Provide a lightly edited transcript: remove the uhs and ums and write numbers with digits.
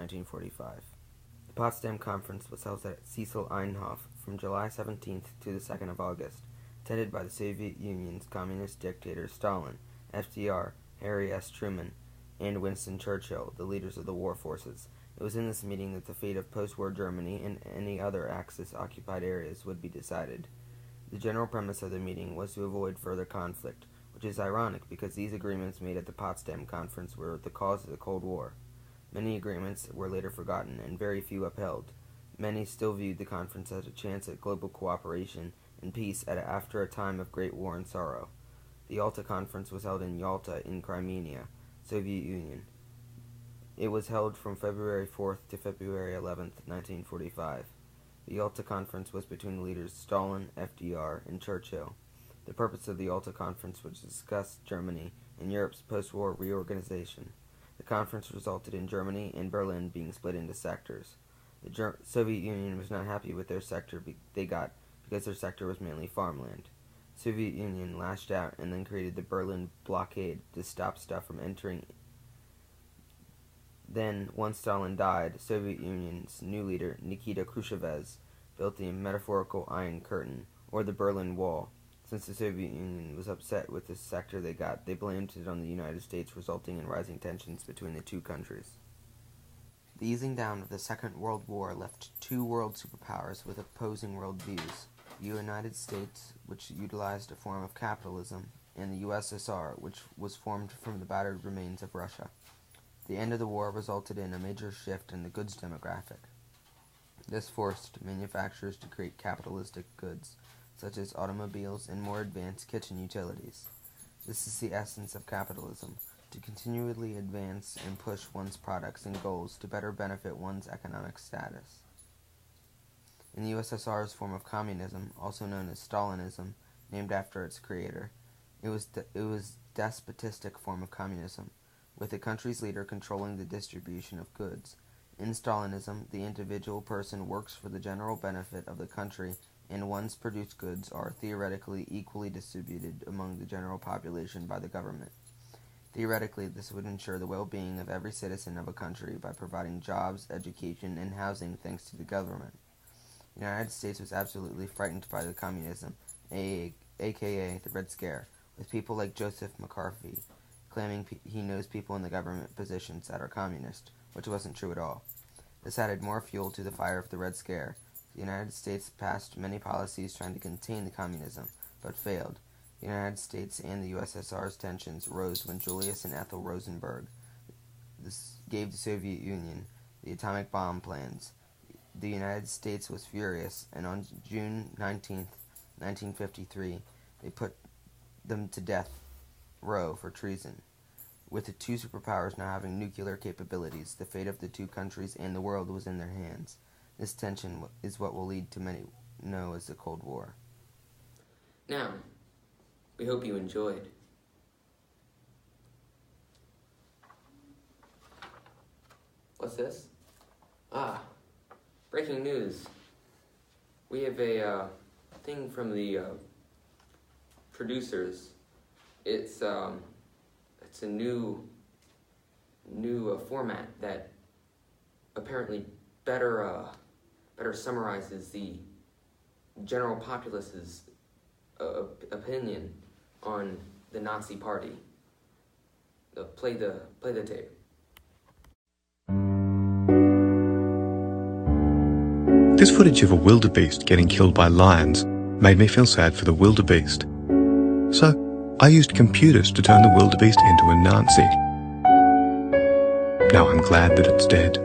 1945. The Potsdam Conference was held at Cecil Einhof from July 17th to the 2nd of August, attended by the Soviet Union's communist dictators Stalin, FDR, Harry S. Truman, and Winston Churchill, the leaders of the war forces. It was in this meeting that the fate of post-war Germany and any other Axis-occupied areas would be decided. The general premise of the meeting was to avoid further conflict, which is ironic because these agreements made at the Potsdam Conference were the cause of the Cold War. Many agreements were later forgotten and very few upheld. Many still viewed the conference as a chance at global cooperation and peace after a time of great war and sorrow. The Yalta Conference was held in Yalta in Crimea, Soviet Union. It was held from February 4th to February 11th, 1945. The Yalta Conference was between the leaders Stalin, FDR, and Churchill. The purpose of the Yalta Conference was to discuss Germany and Europe's post-war reorganization. The conference resulted in Germany and Berlin being split into sectors. The Soviet Union was not happy with their sector they got because their sector was mainly farmland. The Soviet Union lashed out and then created the Berlin blockade to stop stuff from entering. Then, once Stalin died, Soviet Union's new leader, Nikita Khrushchev, built the metaphorical Iron Curtain, or the Berlin Wall. Since the Soviet Union was upset with the sector they got, they blamed it on the United States, resulting in rising tensions between the two countries. The easing down of the Second World War left two world superpowers with opposing worldviews: the United States, which utilized a form of capitalism, and the USSR, which was formed from the battered remains of Russia. The end of the war resulted in a major shift in the goods demographic. This forced manufacturers to create capitalistic goods, such as automobiles and more advanced kitchen utilities. This is the essence of capitalism, to continually advance and push one's products and goals to better benefit one's economic status. In the USSR's form of communism, also known as Stalinism, named after its creator, it was despotistic form of communism, with the country's leader controlling the distribution of goods. In Stalinism, the individual person works for the general benefit of the country, and one's produced goods are theoretically equally distributed among the general population by the government. Theoretically, this would ensure the well-being of every citizen of a country by providing jobs, education, and housing thanks to the government. The United States was absolutely frightened by the communism, aka the Red Scare, with people like Joseph McCarthy claiming he knows people in the government positions that are communist, which wasn't true at all. This added more fuel to the fire of the Red Scare. The United States passed many policies trying to contain the communism, but failed. The United States and the USSR's tensions rose when Julius and Ethel Rosenberg gave the Soviet Union the atomic bomb plans. The United States was furious, and on June 19, 1953, they put them to death row for treason. With the two superpowers now having nuclear capabilities, the fate of the two countries and the world was in their hands. This tension is what will lead to many know as the Cold War. Now, we hope you enjoyed. What's this? Breaking news. We have a thing from the producers. It's a new format that apparently better summarizes the general populace's opinion on the Nazi Party. Play the tape. This footage of a wildebeest getting killed by lions made me feel sad for the wildebeest. So I used computers to turn the wildebeest into a Nazi. Now I'm glad that it's dead.